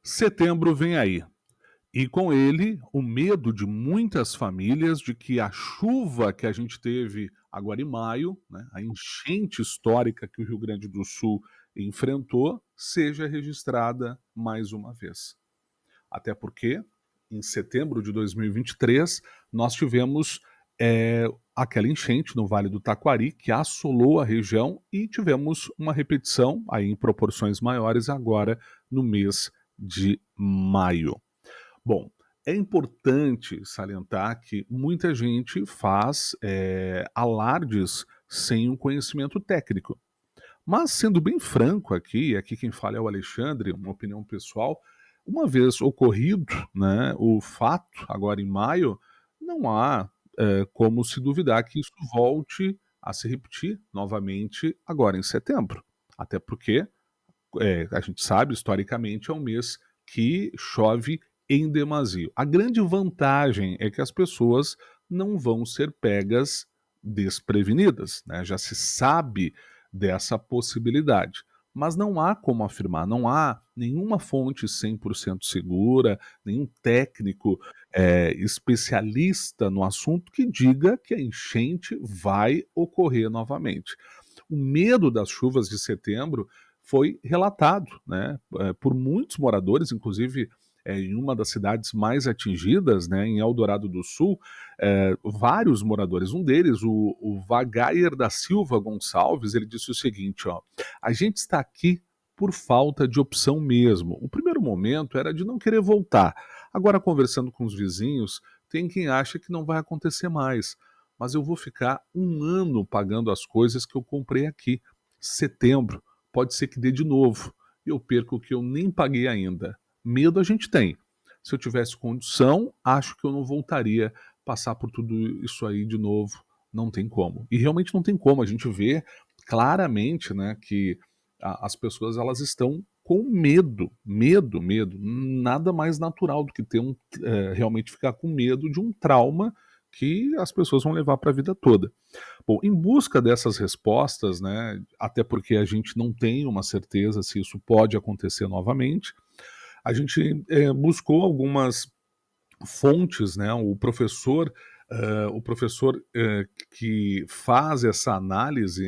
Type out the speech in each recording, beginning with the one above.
Setembro vem aí. E com ele, o medo de muitas famílias de que a chuva que a gente teve agora em maio, né, a enchente histórica que o Rio Grande do Sul enfrentou, seja registrada mais uma vez. Até porque, em setembro de 2023, nós tivemos aquela enchente no Vale do Taquari que assolou a região e tivemos uma repetição aí em proporções maiores agora no mês de maio. Bom, é importante salientar que muita gente faz alardes sem um conhecimento técnico. Mas, sendo bem franco aqui, aqui quem fala é o Alexandre, uma opinião pessoal, uma vez ocorrido, né, o fato, agora em maio, não há como se duvidar que isso volte a se repetir novamente agora em setembro. Até porque a gente sabe, historicamente, é um mês que chove em demasia. A grande vantagem é que as pessoas não vão ser pegas desprevenidas, né? Já se sabe dessa possibilidade. Mas não há como afirmar, não há nenhuma fonte 100% segura, nenhum técnico especialista no assunto que diga que a enchente vai ocorrer novamente. O medo das chuvas de setembro foi relatado, né, por muitos moradores, inclusive em uma das cidades mais atingidas, né, em Eldorado do Sul, vários moradores, um deles, o Vagayer da Silva Gonçalves, ele disse o seguinte, ó, a gente está aqui por falta de opção mesmo. O primeiro momento era de não querer voltar. Agora, conversando com os vizinhos, tem quem acha que não vai acontecer mais. Mas eu vou ficar um ano pagando as coisas que eu comprei aqui. Setembro pode ser que dê de novo e eu perco o que eu nem paguei ainda. Medo a gente tem. Se eu tivesse condição, acho que eu não voltaria passar por tudo isso aí de novo. Não tem como. E realmente não tem como. A gente vê claramente, né, que as pessoas elas estão com medo, medo, medo. Nada mais natural do que ter realmente ficar com medo de um trauma que as pessoas vão levar para a vida toda. Bom, em busca dessas respostas, né, até porque a gente não tem uma certeza se isso pode acontecer novamente, a gente buscou algumas fontes, né, o professor que faz essa análise,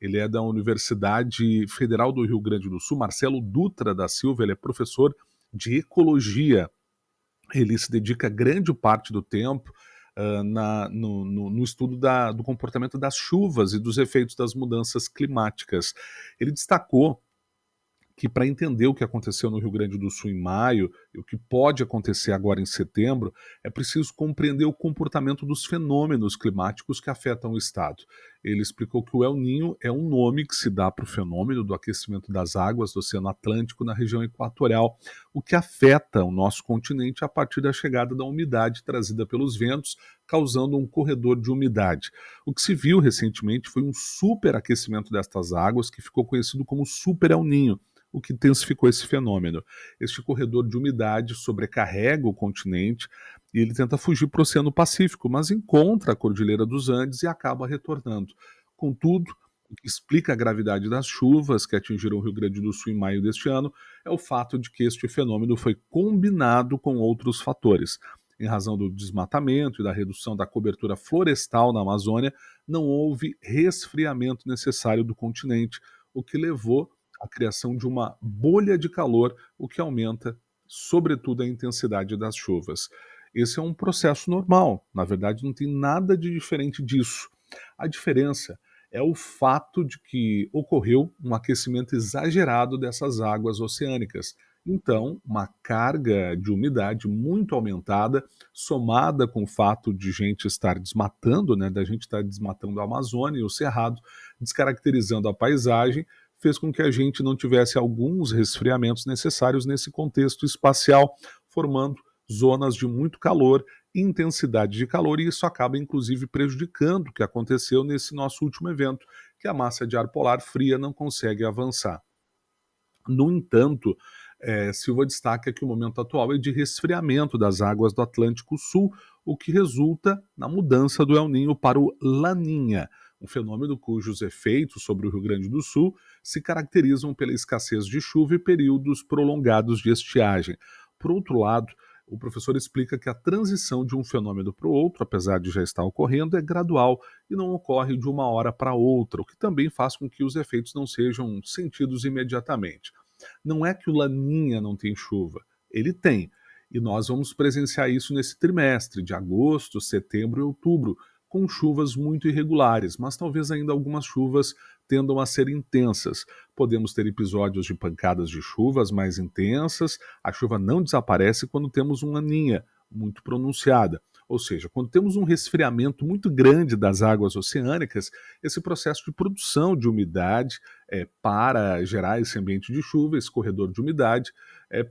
ele é da Universidade Federal do Rio Grande do Sul, Marcelo Dutra da Silva, ele é professor de ecologia, ele se dedica grande parte do tempo no estudo do comportamento das chuvas e dos efeitos das mudanças climáticas. Ele destacou que para entender o que aconteceu no Rio Grande do Sul em maio e o que pode acontecer agora em setembro, é preciso compreender o comportamento dos fenômenos climáticos que afetam o estado. Ele explicou que o El Niño é um nome que se dá para o fenômeno do aquecimento das águas do Oceano Atlântico na região equatorial, o que afeta o nosso continente a partir da chegada da umidade trazida pelos ventos, causando um corredor de umidade. O que se viu recentemente foi um superaquecimento destas águas, que ficou conhecido como Super El Niño, o que intensificou esse fenômeno. Este corredor de umidade sobrecarrega o continente e ele tenta fugir para o Oceano Pacífico, mas encontra a Cordilheira dos Andes e acaba retornando. Contudo, o que explica a gravidade das chuvas que atingiram o Rio Grande do Sul em maio deste ano é o fato de que este fenômeno foi combinado com outros fatores. Em razão do desmatamento e da redução da cobertura florestal na Amazônia, não houve resfriamento necessário do continente, o que levou à criação de uma bolha de calor, o que aumenta, sobretudo, a intensidade das chuvas. Esse é um processo normal, na verdade, não tem nada de diferente disso. A diferença é o fato de que ocorreu um aquecimento exagerado dessas águas oceânicas. Então, uma carga de umidade muito aumentada, somada com o fato de gente estar desmatando, né, da gente estar desmatando a Amazônia e o Cerrado, descaracterizando a paisagem, fez com que a gente não tivesse alguns resfriamentos necessários nesse contexto espacial, formando zonas de muito calor, intensidade de calor, e isso acaba inclusive prejudicando o que aconteceu nesse nosso último evento, que a massa de ar polar fria não consegue avançar. No entanto, Silva destaca que o momento atual é de resfriamento das águas do Atlântico Sul, o que resulta na mudança do El Niño para o Laninha. um fenômeno cujos efeitos sobre o Rio Grande do Sul se caracterizam pela escassez de chuva e períodos prolongados de estiagem. Por outro lado, o professor explica que a transição de um fenômeno para o outro, apesar de já estar ocorrendo, é gradual e não ocorre de uma hora para outra, o que também faz com que os efeitos não sejam sentidos imediatamente. Não é que o Laninha não tem chuva, ele tem. E nós vamos presenciar isso nesse trimestre, de agosto, setembro e outubro, com chuvas muito irregulares, mas talvez ainda algumas chuvas tendam a ser intensas. Podemos ter episódios de pancadas de chuvas mais intensas, a chuva não desaparece quando temos uma laninha muito pronunciada. Ou seja, quando temos um resfriamento muito grande das águas oceânicas, esse processo de produção de umidade para gerar esse ambiente de chuva, esse corredor de umidade,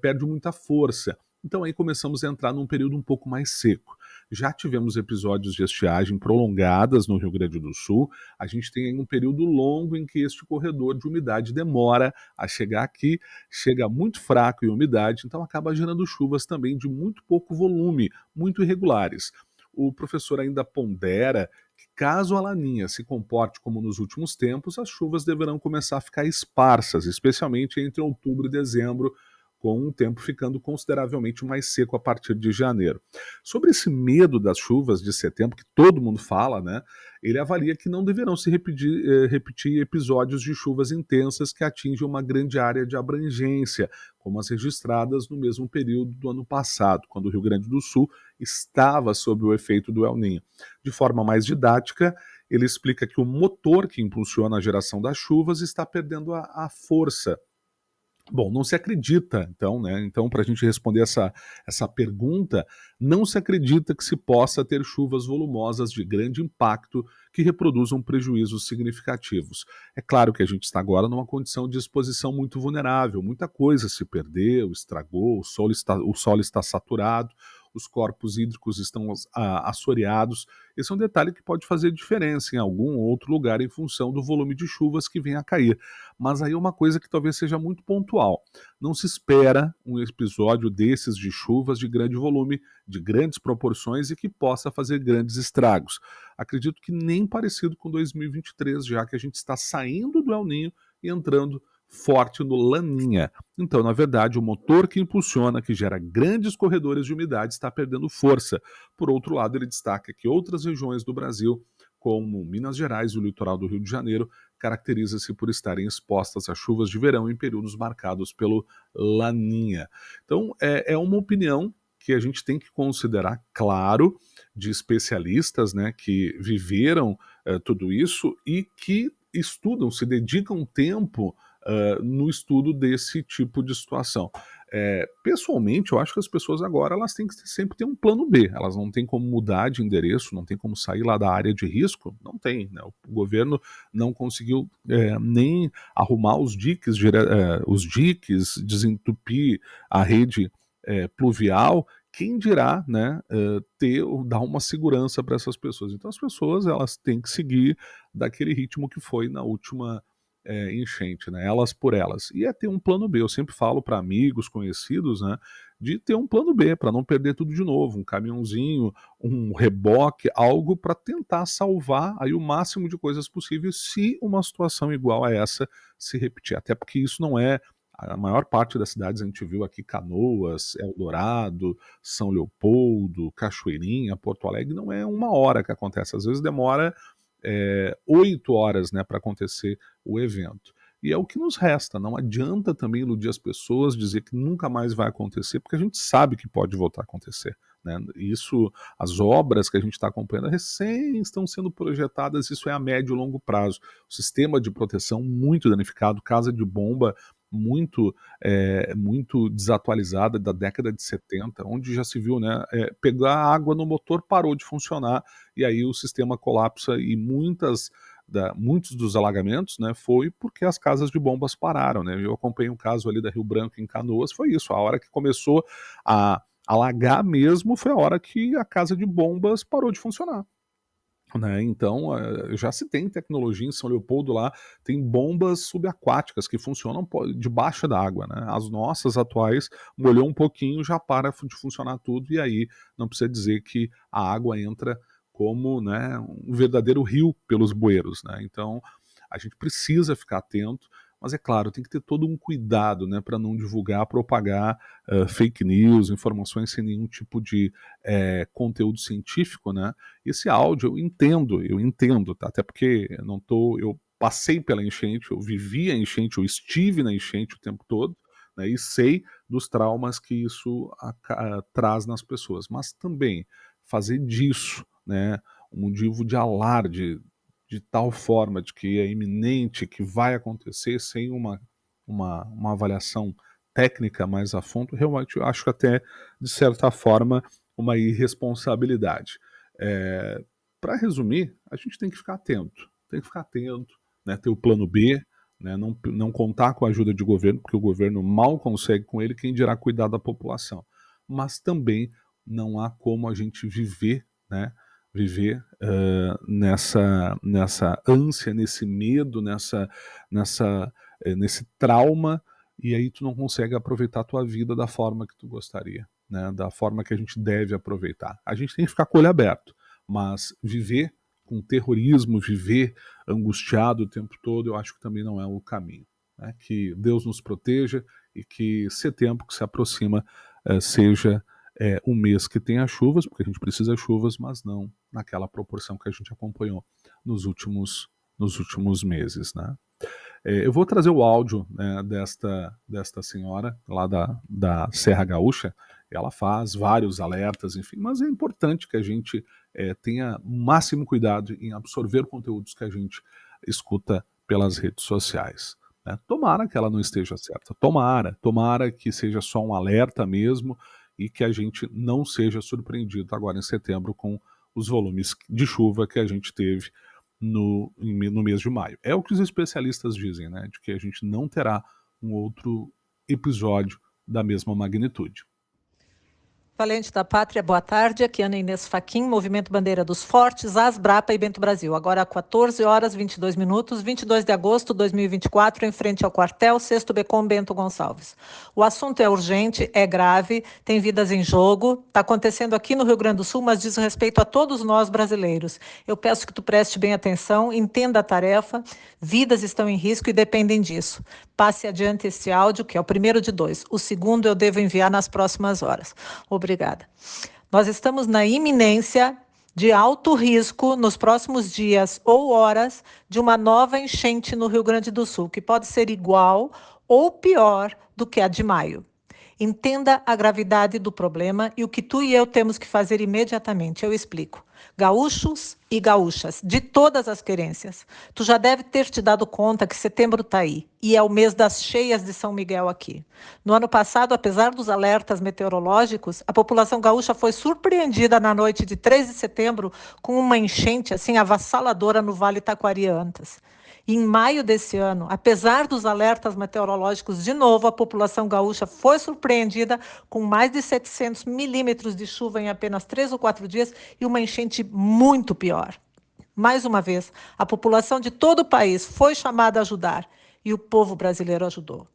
perde muita força. Então aí começamos a entrar num período um pouco mais seco. Já tivemos episódios de estiagem prolongadas no Rio Grande do Sul. A gente tem aí um período longo em que este corredor de umidade demora a chegar aqui, chega muito fraco em umidade, então acaba gerando chuvas também de muito pouco volume, muito irregulares. O professor ainda pondera que, caso a laninha se comporte como nos últimos tempos, as chuvas deverão começar a ficar esparsas, especialmente entre outubro e dezembro, com o tempo ficando consideravelmente mais seco a partir de janeiro. Sobre esse medo das chuvas de setembro, que todo mundo fala, né? Ele avalia que não deverão se repetir episódios de chuvas intensas que atingem uma grande área de abrangência, como as registradas no mesmo período do ano passado, quando o Rio Grande do Sul estava sob o efeito do El Niño. De forma mais didática, ele explica que o motor que impulsiona a geração das chuvas está perdendo a força. Bom, não se acredita, então, né? Então, para a gente responder essa pergunta, não se acredita que se possa ter chuvas volumosas de grande impacto que reproduzam prejuízos significativos. É claro que a gente está agora numa condição de exposição muito vulnerável, muita coisa se perdeu, estragou, o solo está saturado, os corpos hídricos estão assoreados. Esse é um detalhe que pode fazer diferença em algum outro lugar em função do volume de chuvas que vem a cair. Mas aí é uma coisa que talvez seja muito pontual. Não se espera um episódio desses de chuvas de grande volume, de grandes proporções e que possa fazer grandes estragos. Acredito que nem parecido com 2023, já que a gente está saindo do El Niño e entrando forte no Laninha. Então, na verdade, o motor que impulsiona, que gera grandes corredores de umidade, está perdendo força. Por outro lado, ele destaca que outras regiões do Brasil, como Minas Gerais e o litoral do Rio de Janeiro, caracteriza-se por estarem expostas a chuvas de verão em períodos marcados pelo Laninha. Então, é uma opinião que a gente tem que considerar, claro, de especialistas, né, que viveram tudo isso e que estudam, se dedicam tempo no estudo desse tipo de situação. Pessoalmente, eu acho que as pessoas agora elas têm que sempre ter um plano B. Elas não têm como mudar de endereço, não tem como sair lá da área de risco, não tem. Né? O governo não conseguiu nem arrumar os diques, desentupir a rede pluvial. Quem dirá, né, dar uma segurança para essas pessoas? Então as pessoas elas têm que seguir daquele ritmo que foi na última enchente, né? Elas por elas. E é ter um plano B. Eu sempre falo para amigos, conhecidos, né? De ter um plano B para não perder tudo de novo, um caminhãozinho, um reboque, algo para tentar salvar aí o máximo de coisas possíveis se uma situação igual a essa se repetir. Até porque isso não é a maior parte das cidades. A gente viu aqui Canoas, Eldorado, São Leopoldo, Cachoeirinha, Porto Alegre, não é uma hora que acontece, às vezes demora 8 horas, né, para acontecer o evento. E é o que nos resta, não adianta também iludir as pessoas, dizer que nunca mais vai acontecer, porque a gente sabe que pode voltar a acontecer. Né? Isso, as obras que a gente está acompanhando recém estão sendo projetadas, isso é a médio e longo prazo. O sistema de proteção muito danificado, casa de bomba muito desatualizada da década de 70, onde já se viu, né, pegar água no motor parou de funcionar e aí o sistema colapsa e muitos dos alagamentos, né, foi porque as casas de bombas pararam, né? Eu acompanhei um caso ali da Rio Branco em Canoas, foi isso, a hora que começou a alagar mesmo foi a hora que a casa de bombas parou de funcionar. Né? Então, já se tem tecnologia em São Leopoldo lá, tem bombas subaquáticas que funcionam debaixo da água. Né? As nossas atuais molhou um pouquinho, já para de funcionar tudo, e aí não precisa dizer que a água entra como, né, um verdadeiro rio pelos bueiros, né? Então a gente precisa ficar atento, mas é claro, tem que ter todo um cuidado, né, para não divulgar, propagar fake news, informações sem nenhum tipo de conteúdo científico, né? Esse áudio eu entendo, tá? Até porque eu passei pela enchente, eu vivi a enchente, eu estive na enchente o tempo todo, né, e sei dos traumas que isso traz nas pessoas, mas também fazer disso, né, um motivo de alarde de tal forma de que é iminente, que vai acontecer sem uma avaliação técnica mais a fundo, realmente eu acho que até, de certa forma, uma irresponsabilidade. Para resumir, a gente tem que ficar atento, né, ter o plano B, né, não contar com a ajuda de governo, porque o governo mal consegue com ele, quem dirá cuidar da população. Mas também não há como a gente viver, né, nessa ânsia, nesse medo, nesse trauma, e aí tu não consegue aproveitar a tua vida da forma que tu gostaria, né, da forma que a gente deve aproveitar. A gente tem que ficar com o olho aberto, mas viver com terrorismo, viver angustiado o tempo todo, eu acho que também não é o caminho. Né? Que Deus nos proteja e que setembro que se aproxima seja um mês que tenha chuvas, porque a gente precisa de chuvas, mas não naquela proporção que a gente acompanhou nos últimos meses. Né? Eu vou trazer o áudio, né, desta senhora lá da Serra Gaúcha. Ela faz vários alertas, enfim, mas é importante que a gente tenha o máximo cuidado em absorver conteúdos que a gente escuta pelas redes sociais. Né? Tomara que ela não esteja certa, tomara que seja só um alerta mesmo e que a gente não seja surpreendido agora em setembro com os volumes de chuva que a gente teve no mês de maio. É o que os especialistas dizem, né? De que a gente não terá um outro episódio da mesma magnitude. Valente da Pátria, boa tarde. Aqui é Ana Inês Fachin, Movimento Bandeira dos Fortes, Asbrapa e Bento Brasil. Agora, 14 horas 22 minutos, 22 de agosto de 2024, em frente ao quartel 6º Becom Bento Gonçalves. O assunto é urgente, é grave, tem vidas em jogo, está acontecendo aqui no Rio Grande do Sul, mas diz respeito a todos nós brasileiros. Eu peço que tu preste bem atenção, entenda a tarefa, vidas estão em risco e dependem disso. Passe adiante esse áudio, que é o primeiro de 2. O segundo eu devo enviar nas próximas horas. Obrigada. Nós estamos na iminência de alto risco nos próximos dias ou horas de uma nova enchente no Rio Grande do Sul, que pode ser igual ou pior do que a de maio. Entenda a gravidade do problema e o que tu e eu temos que fazer imediatamente. Eu explico. Gaúchos e gaúchas, de todas as querências. Tu já deve ter te dado conta que setembro está aí, e é o mês das cheias de São Miguel aqui. No ano passado, apesar dos alertas meteorológicos, a população gaúcha foi surpreendida na noite de 3 de setembro com uma enchente assim avassaladora no Vale Taquari-Antas. Em maio desse ano, apesar dos alertas meteorológicos, de novo, a população gaúcha foi surpreendida com mais de 700 milímetros de chuva em apenas 3 ou 4 dias e uma enchente muito pior. Mais uma vez, a população de todo o país foi chamada a ajudar e o povo brasileiro ajudou.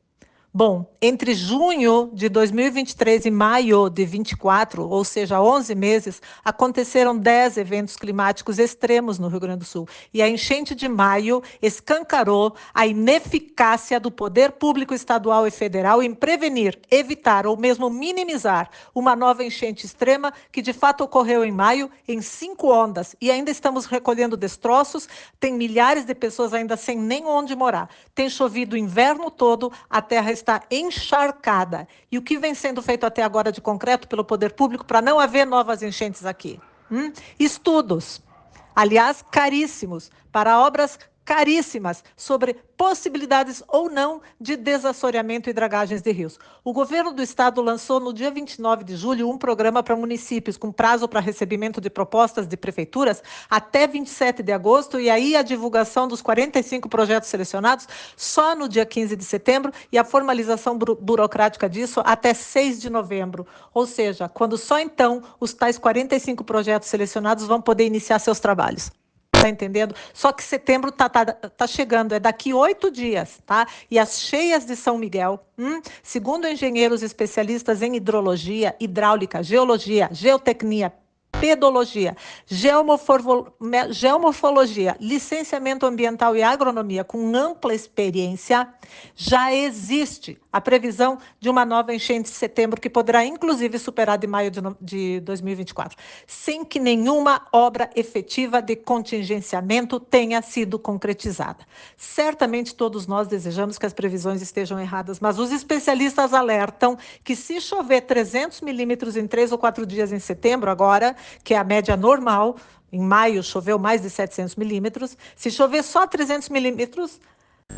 Bom, entre junho de 2023 e maio de 24, ou seja, 11 meses, aconteceram 10 eventos climáticos extremos no Rio Grande do Sul. E a enchente de maio escancarou a ineficácia do poder público estadual e federal em prevenir, evitar ou mesmo minimizar uma nova enchente extrema que de fato ocorreu em maio em 5 ondas. E ainda estamos recolhendo destroços, tem milhares de pessoas ainda sem nem onde morar. Tem chovido o inverno todo, a terra está encharcada. E o que vem sendo feito até agora de concreto pelo poder público para não haver novas enchentes aqui? Estudos, aliás, caríssimos, para obras caríssimas sobre possibilidades ou não de desassoreamento e dragagens de rios. O governo do estado lançou no dia 29 de julho um programa para municípios com prazo para recebimento de propostas de prefeituras até 27 de agosto e aí a divulgação dos 45 projetos selecionados só no dia 15 de setembro e a formalização burocrática disso até 6 de novembro. Ou seja, quando só então os tais 45 projetos selecionados vão poder iniciar seus trabalhos. Tá entendendo? Só que setembro tá chegando, é daqui 8 dias, tá? E as cheias de São Miguel, segundo engenheiros especialistas em hidrologia, hidráulica, geologia, geotecnia, pedologia, geomorfologia, licenciamento ambiental e agronomia com ampla experiência, já existe a previsão de uma nova enchente em setembro, que poderá, inclusive, superar de maio de 2024, sem que nenhuma obra efetiva de contingenciamento tenha sido concretizada. Certamente todos nós desejamos que as previsões estejam erradas, mas os especialistas alertam que se chover 300 milímetros em 3 ou 4 dias em setembro, agora, que é a média normal, em maio choveu mais de 700 milímetros, se chover só 300 milímetros,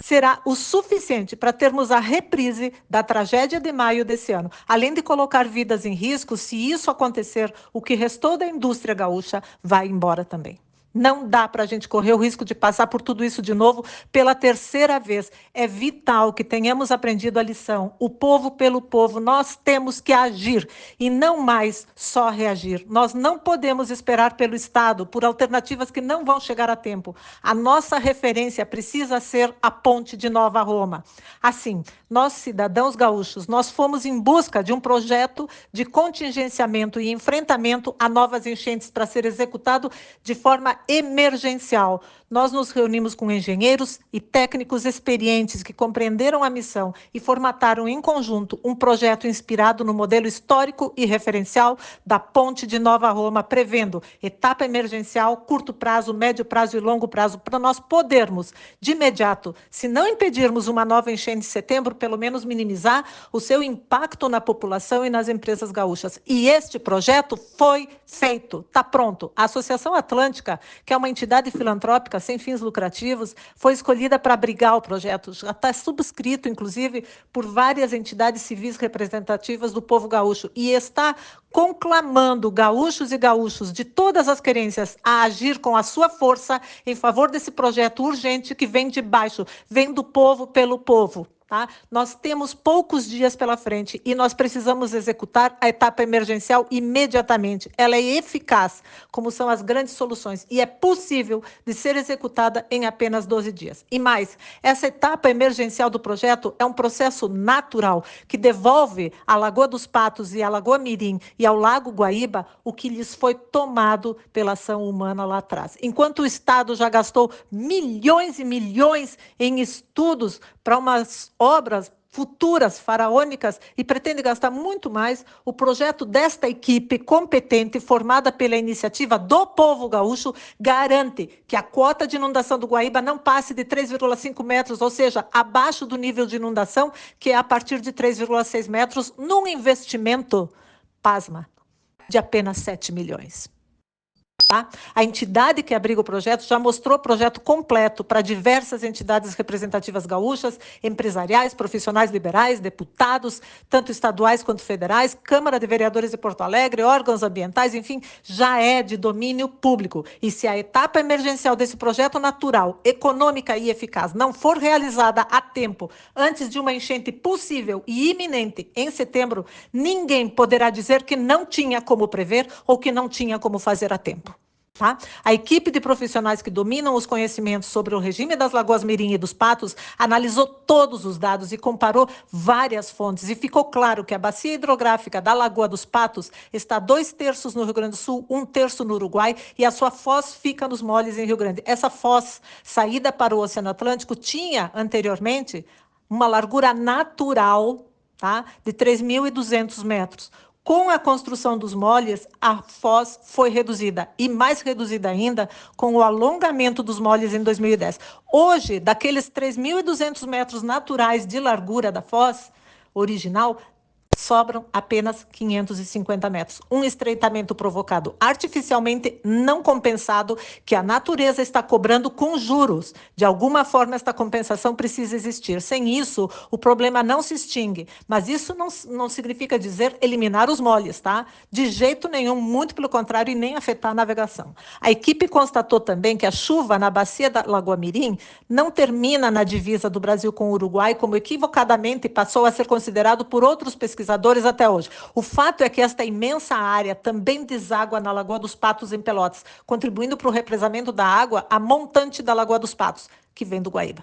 será o suficiente para termos a reprise da tragédia de maio desse ano. Além de colocar vidas em risco, se isso acontecer, o que restou da indústria gaúcha vai embora também. Não dá para a gente correr o risco de passar por tudo isso de novo pela terceira vez. É vital que tenhamos aprendido a lição. O povo pelo povo, nós temos que agir e não mais só reagir. Nós não podemos esperar pelo Estado, por alternativas que não vão chegar a tempo. A nossa referência precisa ser a ponte de Nova Roma. Assim, nós, cidadãos gaúchos, nós fomos em busca de um projeto de contingenciamento e enfrentamento a novas enchentes para ser executado de forma emergencial. Nós nos reunimos com engenheiros e técnicos experientes que compreenderam a missão e formataram em conjunto um projeto inspirado no modelo histórico e referencial da Ponte de Nova Roma, prevendo etapa emergencial, curto prazo, médio prazo e longo prazo, para nós podermos, de imediato, se não impedirmos uma nova enchente em setembro, pelo menos minimizar o seu impacto na população e nas empresas gaúchas. E este projeto foi feito, está pronto. A Associação Atlântica, que é uma entidade filantrópica sem fins lucrativos, foi escolhida para abrigar o projeto. Já está subscrito, inclusive, por várias entidades civis representativas do povo gaúcho e está conclamando gaúchos e gaúchos de todas as querências a agir com a sua força em favor desse projeto urgente que vem de baixo, vem do povo pelo povo. Tá? Nós temos poucos dias pela frente e nós precisamos executar a etapa emergencial imediatamente. Ela é eficaz, como são as grandes soluções, e é possível de ser executada em apenas 12 dias. E mais, essa etapa emergencial do projeto é um processo natural que devolve à Lagoa dos Patos e à Lagoa Mirim e ao Lago Guaíba o que lhes foi tomado pela ação humana lá atrás. Enquanto o Estado já gastou milhões e milhões em estudos para umas obras futuras, faraônicas, e pretende gastar muito mais, o projeto desta equipe competente, formada pela iniciativa do povo gaúcho, garante que a cota de inundação do Guaíba não passe de 3,5 metros, ou seja, abaixo do nível de inundação, que é a partir de 3,6 metros, num investimento, pasma, de apenas 7 milhões. Tá? A entidade que abriga o projeto já mostrou o projeto completo para diversas entidades representativas gaúchas, empresariais, profissionais liberais, deputados, tanto estaduais quanto federais, Câmara de Vereadores de Porto Alegre, órgãos ambientais, enfim, já é de domínio público. E se a etapa emergencial desse projeto natural, econômica e eficaz não for realizada a tempo, antes de uma enchente possível e iminente em setembro, ninguém poderá dizer que não tinha como prever ou que não tinha como fazer a tempo. Tá? A equipe de profissionais que dominam os conhecimentos sobre o regime das Lagoas Mirim e dos Patos analisou todos os dados e comparou várias fontes, e ficou claro que a bacia hidrográfica da Lagoa dos Patos está 2/3 no Rio Grande do Sul, 1/3 no Uruguai, e a sua foz fica nos moles em Rio Grande. Essa foz, saída para o Oceano Atlântico, tinha anteriormente uma largura natural, tá, de 3.200 metros. Com a construção dos moles, a foz foi reduzida, e mais reduzida ainda com o alongamento dos moles em 2010. Hoje, daqueles 3.200 metros naturais de largura da foz original, sobram apenas 550 metros. Um estreitamento provocado artificialmente, não compensado, que a natureza está cobrando com juros. De alguma forma, esta compensação precisa existir. Sem isso, o problema não se extingue. Mas isso não significa dizer eliminar os moles, tá? De jeito nenhum, muito pelo contrário, e nem afetar a navegação. A equipe constatou também que a chuva na bacia da Lagoa Mirim não termina na divisa do Brasil com o Uruguai, como equivocadamente passou a ser considerado por outros pesquisadores até hoje. O fato é que esta imensa área também deságua na Lagoa dos Patos, em Pelotas, contribuindo para o represamento da água a montante da Lagoa dos Patos, que vem do Guaíba.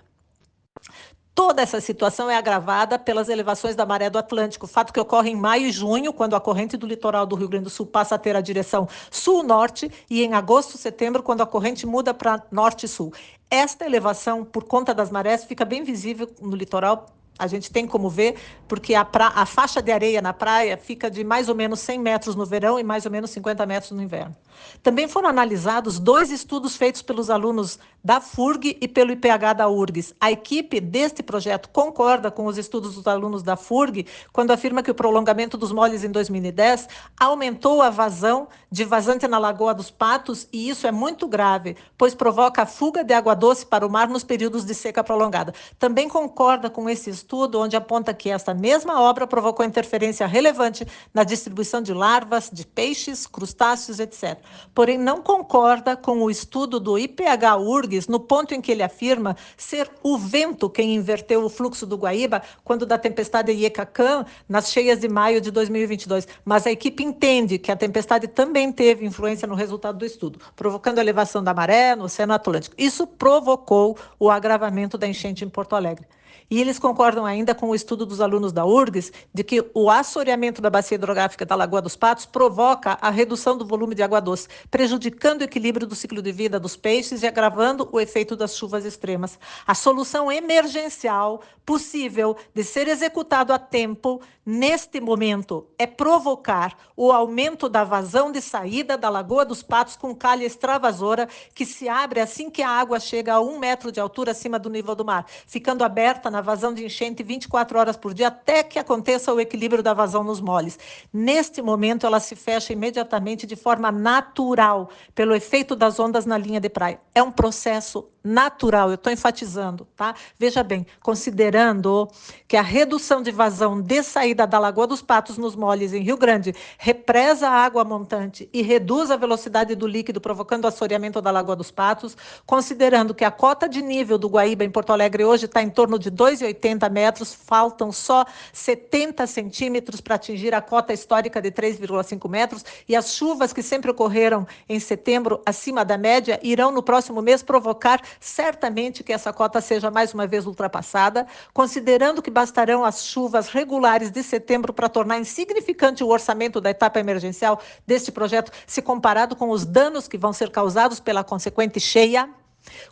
Toda essa situação é agravada pelas elevações da maré do Atlântico, fato que ocorre em maio e junho, quando a corrente do litoral do Rio Grande do Sul passa a ter a direção sul-norte, e em agosto e setembro, quando a corrente muda para norte-sul. Esta elevação, por conta das marés, fica bem visível no litoral. A gente tem como ver, porque a faixa de areia na praia fica de mais ou menos 100 metros no verão e mais ou menos 50 metros no inverno. Também foram analisados 2 estudos feitos pelos alunos da FURG e pelo IPH da URGS. A equipe deste projeto concorda com os estudos dos alunos da FURG quando afirma que o prolongamento dos moles em 2010 aumentou a vazão de vazante na Lagoa dos Patos, e isso é muito grave, pois provoca a fuga de água doce para o mar nos períodos de seca prolongada. Também concorda com esse estudo, onde aponta que esta mesma obra provocou interferência relevante na distribuição de larvas, de peixes, crustáceos, etc. Porém, não concorda com o estudo do IPH-URGS no ponto em que ele afirma ser o vento quem inverteu o fluxo do Guaíba quando da tempestade Iecacã nas cheias de maio de 2022. Mas a equipe entende que a tempestade também teve influência no resultado do estudo, provocando a elevação da maré no Oceano Atlântico. Isso provocou o agravamento da enchente em Porto Alegre. E eles concordam ainda com o estudo dos alunos da URGS de que o assoreamento da bacia hidrográfica da Lagoa dos Patos provoca a redução do volume de água doce, prejudicando o equilíbrio do ciclo de vida dos peixes e agravando o efeito das chuvas extremas. A solução emergencial possível de ser executado a tempo, neste momento, é provocar o aumento da vazão de saída da Lagoa dos Patos com calha extravasora, que se abre assim que a água chega a 1 metro de altura acima do nível do mar, ficando aberta na vazão de enchente 24 horas por dia até que aconteça o equilíbrio da vazão nos moles. Neste momento, ela se fecha imediatamente de forma natural, pelo efeito das ondas na linha de praia. É um processo natural, eu estou enfatizando, tá? Veja bem, considerando que a redução de vazão de saída da Lagoa dos Patos nos moles em Rio Grande represa a água montante e reduz a velocidade do líquido, provocando o assoreamento da Lagoa dos Patos, considerando que a cota de nível do Guaíba em Porto Alegre hoje está em torno de 2,80 metros, faltam só 70 centímetros para atingir a cota histórica de 3,5 metros, e as chuvas que sempre ocorreram em setembro acima da média irão no próximo mês provocar certamente que essa cota seja mais uma vez ultrapassada, considerando que bastarão as chuvas regulares de setembro para tornar insignificante o orçamento da etapa emergencial deste projeto, se comparado com os danos que vão ser causados pela consequente cheia.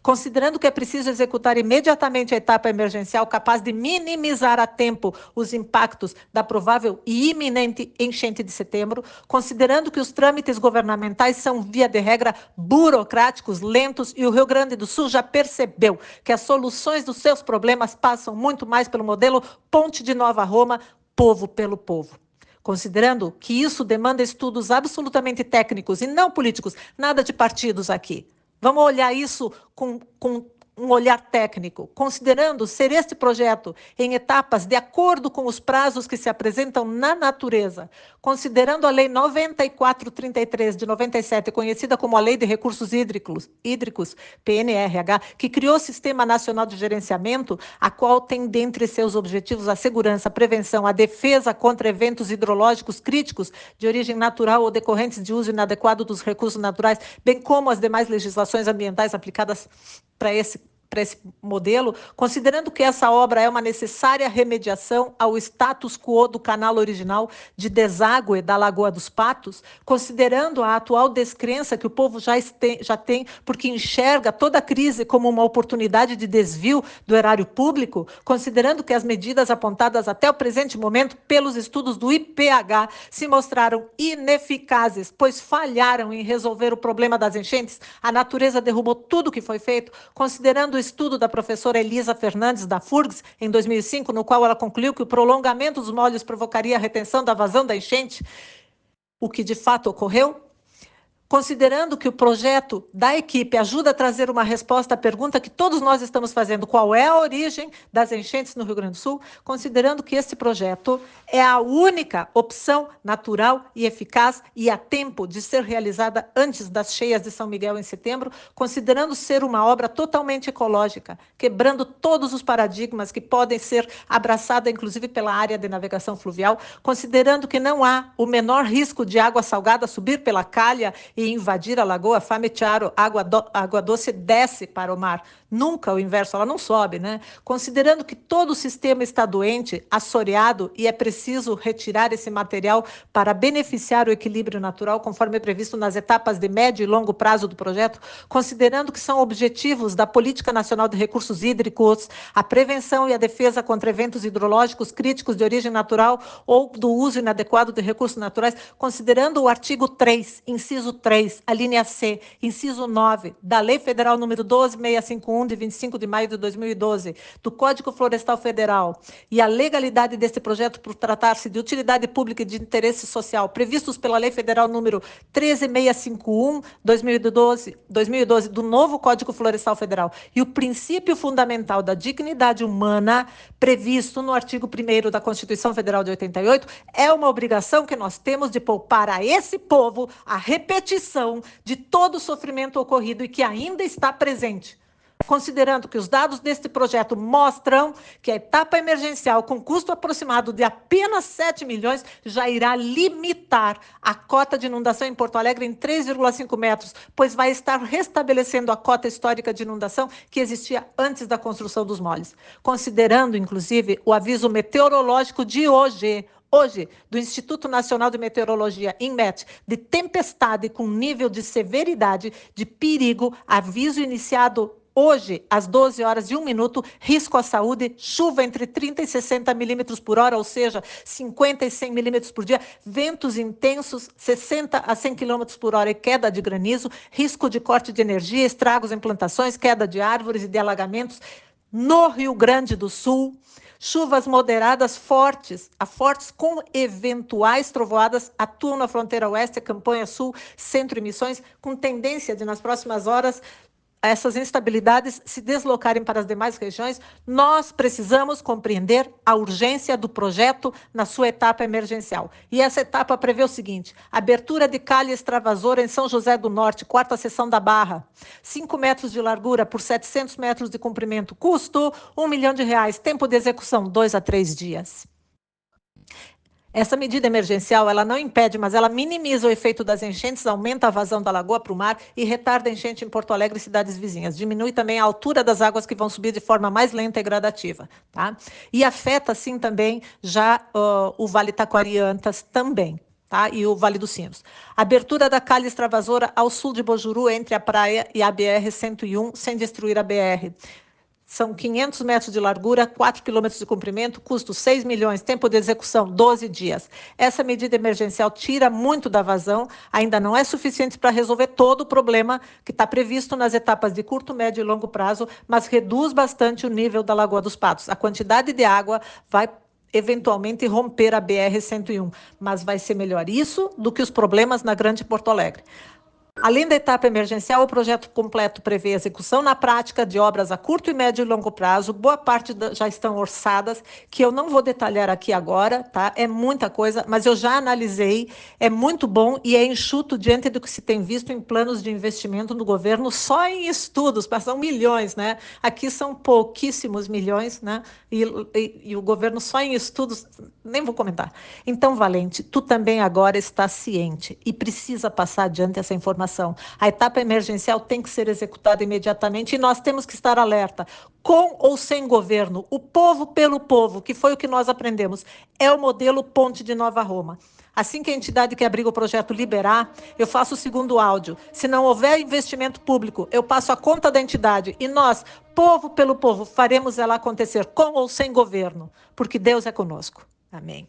Considerando que é preciso executar imediatamente a etapa emergencial capaz de minimizar a tempo os impactos da provável e iminente enchente de setembro, considerando que os trâmites governamentais são, via de regra, burocráticos, lentos, e o Rio Grande do Sul já percebeu que as soluções dos seus problemas passam muito mais pelo modelo Ponte de Nova Roma, povo pelo povo. Considerando que isso demanda estudos absolutamente técnicos e não políticos, nada de partidos aqui. Vamos olhar isso com um olhar técnico, considerando ser este projeto em etapas de acordo com os prazos que se apresentam na natureza, considerando a Lei 9433 de 97, conhecida como a Lei de Recursos Hídricos, PNRH, que criou o Sistema Nacional de Gerenciamento, a qual tem dentre seus objetivos a segurança, a prevenção, a defesa contra eventos hidrológicos críticos de origem natural ou decorrentes de uso inadequado dos recursos naturais, bem como as demais legislações ambientais aplicadas para esse modelo, considerando que essa obra é uma necessária remediação ao status quo do canal original de deságue da Lagoa dos Patos, considerando a atual descrença que o povo já tem, porque enxerga toda a crise como uma oportunidade de desvio do erário público, considerando que as medidas apontadas até o presente momento pelos estudos do IPH se mostraram ineficazes, pois falharam em resolver o problema das enchentes, a natureza derrubou tudo o que foi feito, considerando o estudo da professora Elisa Fernandes, da FURGS, em 2005, no qual ela concluiu que o prolongamento dos molhos provocaria a retenção da vazão da enchente, o que de fato ocorreu. Considerando que o projeto da equipe ajuda a trazer uma resposta à pergunta que todos nós estamos fazendo, qual é a origem das enchentes no Rio Grande do Sul, considerando que esse projeto é a única opção natural e eficaz e a tempo de ser realizada antes das cheias de São Miguel em setembro, considerando ser uma obra totalmente ecológica, quebrando todos os paradigmas que podem ser abraçada, inclusive pela área de navegação fluvial, considerando que não há o menor risco de água salgada subir pela calha e e invadir a lagoa, fame chiaro, água doce desce para o mar. Nunca o inverso, ela não sobe, né? Considerando que todo o sistema está doente, assoreado, e é preciso retirar esse material para beneficiar o equilíbrio natural, conforme previsto nas etapas de médio e longo prazo do projeto, considerando que são objetivos da Política Nacional de Recursos Hídricos, a prevenção e a defesa contra eventos hidrológicos críticos de origem natural ou do uso inadequado de recursos naturais, considerando o artigo 3, inciso 3, a linha C, inciso 9, da Lei Federal número 12.651, de 25 de maio de 2012, do Código Florestal Federal, e a legalidade deste projeto por tratar-se de utilidade pública e de interesse social, previstos pela Lei Federal número 13.651, 2012, do novo Código Florestal Federal, e o princípio fundamental da dignidade humana, previsto no artigo 1º da Constituição Federal de 88, é uma obrigação que nós temos de poupar a esse povo a repetição de todo o sofrimento ocorrido e que ainda está presente. Considerando que os dados deste projeto mostram que a etapa emergencial, com custo aproximado de apenas 7 milhões, já irá limitar a cota de inundação em Porto Alegre em 3,5 metros, pois vai estar restabelecendo a cota histórica de inundação que existia antes da construção dos moles. Considerando, inclusive, o aviso meteorológico de hoje, do Instituto Nacional de Meteorologia, INMET, de tempestade com nível de severidade, de perigo, aviso iniciado hoje, às 12 horas e 1 minuto, risco à saúde, chuva entre 30 e 60 milímetros por hora, ou seja, 50 e 100 milímetros por dia, ventos intensos, 60 a 100 quilômetros por hora e queda de granizo, risco de corte de energia, estragos em plantações, queda de árvores e de alagamentos no Rio Grande do Sul. Chuvas moderadas fortes com eventuais trovoadas atuam na fronteira oeste, campanha sul, centro e Missões, com tendência de, nas próximas horas, essas instabilidades se deslocarem para as demais regiões. Nós precisamos compreender a urgência do projeto na sua etapa emergencial. E essa etapa prevê o seguinte: abertura de calha extravasora em São José do Norte, 4ª seção da Barra, 5 metros de largura por 700 metros de comprimento, custo R$ 1 milhão, tempo de execução 2 a 3 dias. Essa medida emergencial, ela não impede, mas ela minimiza o efeito das enchentes, aumenta a vazão da lagoa para o mar e retarda a enchente em Porto Alegre e cidades vizinhas. Diminui também a altura das águas que vão subir de forma mais lenta e gradativa. Tá? E afeta, sim, também já o Vale Taquariantas também. Tá? E o Vale dos Sinos. Abertura da calha extravasora ao sul de Bojuru, entre a praia e a BR-101, sem destruir a BR. São 500 metros de largura, 4 quilômetros de comprimento, custo 6 milhões, tempo de execução 12 dias. Essa medida emergencial tira muito da vazão, ainda não é suficiente para resolver todo o problema que está previsto nas etapas de curto, médio e longo prazo, mas reduz bastante o nível da Lagoa dos Patos. A quantidade de água vai eventualmente romper a BR-101, mas vai ser melhor isso do que os problemas na Grande Porto Alegre. Além da etapa emergencial, o projeto completo prevê execução na prática de obras a curto e médio e longo prazo. Boa parte já estão orçadas, que eu não vou detalhar aqui agora, tá? É muita coisa, mas eu já analisei, é muito bom e é enxuto diante do que se tem visto em planos de investimento no governo, só em estudos, são milhões, né? Aqui são pouquíssimos milhões, né? E o governo só em estudos, nem vou comentar. Então, Valente, tu também agora está ciente e precisa passar adiante essa informação. A etapa emergencial tem que ser executada imediatamente e nós temos que estar alerta. Com ou sem governo, o povo pelo povo, que foi o que nós aprendemos, é o modelo Ponte de Nova Roma. Assim que a entidade que abriga o projeto liberar, eu faço o segundo áudio. Se não houver investimento público, eu passo a conta da entidade e nós, povo pelo povo, faremos ela acontecer com ou sem governo, porque Deus é conosco. Amém.